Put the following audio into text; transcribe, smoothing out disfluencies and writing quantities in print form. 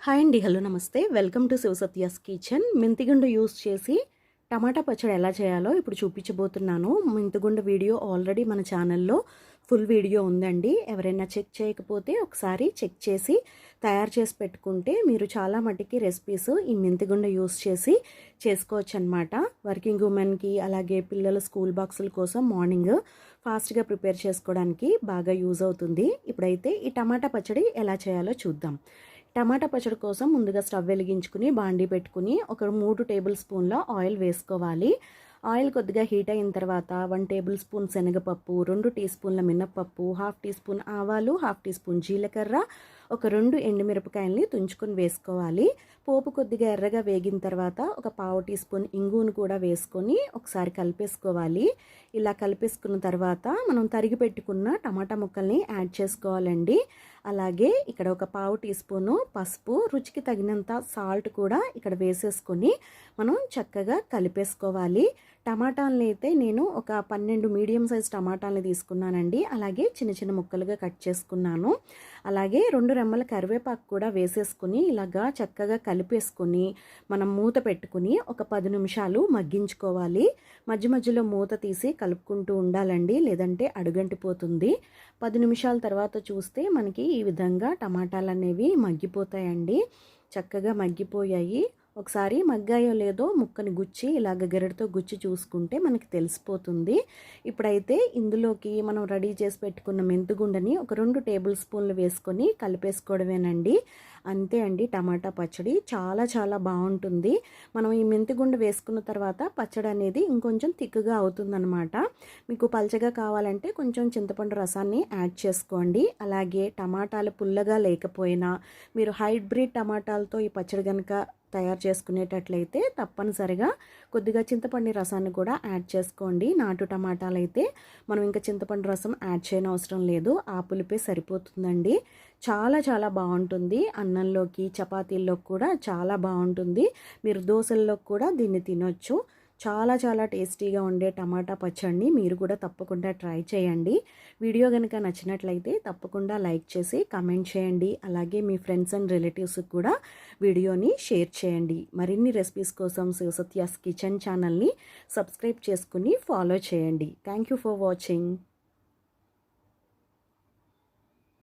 Hi అండి. Hello నమస్తే. Welcome to Shivasatya's kitchen. మెంతిగుండు యూస్ చేసి టమాటా పచ్చడి ఎలా చేయాలో ఇప్పుడు చూపించబోతున్నాను. మెంతిగుండు వీడియో ఆల్రెడీ మన ఛానల్లో ఫుల్ వీడియో ఉందండి. ఎవరైనా చెక్ చేయకపోతే ఒకసారి చెక్ చేసి తయారు చేసి పెట్టుకుంటే మీరు చాలా మటుకి రెసిపీస్ ఈ మెంతిగుండు యూస్ చేసి చేసుకోవచ్చు అనమాట. వర్కింగ్ ఉమెన్కి అలాగే పిల్లల స్కూల్ బాక్సుల కోసం మార్నింగ్ ఫాస్ట్గా ప్రిపేర్ చేసుకోవడానికి బాగా యూజ్ అవుతుంది. ఇప్పుడైతే ఈ టమాటా పచ్చడి ఎలా చేయాలో చూద్దాం. టమాటా పచ్చడి కోసం ముందుగా స్టవ్ వెలిగించుకుని బాండీ పెట్టుకుని ఒక 3 టేబుల్ స్పూన్ల ఆయిల్ వేసుకోవాలి. ఆయిల్ కొద్దిగా హీట్ అయిన తర్వాత 1 టేబుల్ స్పూన్ శనగపప్పు, 2 టీ స్పూన్ల మినప్పప్పు, 1/2 టీ స్పూన్ ఆవాలు, 1/2 టీ స్పూన్ జీలకర్ర, ఒక 2 ఎండుమిరపకాయల్ని తుంచుకొని వేసుకోవాలి. పోపు కొద్దిగా ఎర్రగా వేగిన తర్వాత ఒక 1/2 టీ స్పూన్ ఇంగువను కూడా వేసుకొని ఒకసారి కలిపేసుకోవాలి. ఇలా కలిపేసుకున్న తర్వాత మనం తరిగి పెట్టుకున్న టమాటా ముక్కల్ని యాడ్ చేసుకోవాలండి. అలాగే ఇక్కడ ఒక 1/2 టీ స్పూను పసుపు, రుచికి తగినంత సాల్ట్ కూడా ఇక్కడ వేసేసుకొని మనం చక్కగా కలిపేసుకోవాలి. టమాటాలని అయితే నేను ఒక 12 మీడియం సైజ్ టమాటాలని తీసుకున్నానండి. అలాగే చిన్న చిన్న ముక్కలుగా కట్ చేసుకున్నాను. అలాగే 2 రెమ్మల కరివేపాకు కూడా వేసేసుకుని ఇలాగా చక్కగా కలిపేసుకుని మనం మూత పెట్టుకుని ఒక 10 నిమిషాలు మగ్గించుకోవాలి. మధ్య మధ్యలో మూత తీసి కలుపుకుంటూ ఉండాలండి, లేదంటే అడుగంటిపోతుంది. 10 నిమిషాల తర్వాత చూస్తే మనకి ఈ విధంగా టమాటాలు అనేవి మగ్గిపోతాయండి. చక్కగా మగ్గిపోయాయి. ఒకసారి మగ్గాయో లేదో ముక్కని గుచ్చి ఇలాగ గెరటితో గుచ్చి చూసుకుంటే మనకి తెలిసిపోతుంది. ఇప్పుడైతే ఇందులోకి మనం రెడీ చేసి పెట్టుకున్న మెంతిగుండని ఒక 2 టేబుల్ స్పూన్లు వేసుకొని కలిపేసుకోవడమేనండి. అంతే అండి, టమాటా పచ్చడి చాలా చాలా బాగుంటుంది. మనం ఈ మెంతిగుండ వేసుకున్న తర్వాత పచ్చడి అనేది ఇంకొంచెం థిక్గా అవుతుందన్నమాట. మీకు పల్చగా కావాలంటే కొంచెం చింతపండు రసాన్ని యాడ్ చేసుకోండి. అలాగే టమాటాలు పుల్లగా లేకపోయినా మీరు హైబ్రిడ్ టమాటాలతో ఈ పచ్చడి కనుక తయారు చేసుకునేటట్లయితే తప్పనిసరిగా కొద్దిగా చింతపండు రసాన్ని కూడా యాడ్ చేసుకోండి. నాటు టమాటాలు అయితే మనం ఇంకా చింతపండు రసం యాడ్ చేయని అవసరం లేదు, ఆ పులిపే సరిపోతుందండి. చాలా చాలా బాగుంటుంది. అన్నంలోకి చపాతీల్లోకి కూడా చాలా బాగుంటుంది. మీరు దోశల్లోకి కూడా దీన్ని తినొచ్చు. చాలా చాలా టేస్టీగా ఉండే టమాటా పచ్చడిని మీరు కూడా తప్పకుండా ట్రై చేయండి. వీడియో కనుక నచ్చినట్లయితే తప్పకుండా లైక్ చేసి కమెంట్ చేయండి. అలాగే మీ ఫ్రెండ్స్ అండ్ రిలేటివ్స్కి కూడా వీడియోని షేర్ చేయండి. మరిన్ని రెసిపీస్ కోసం శివసత్యాస్ కిచెన్ ఛానల్ని సబ్స్క్రైబ్ చేసుకుని ఫాలో చేయండి. Thank you for watching.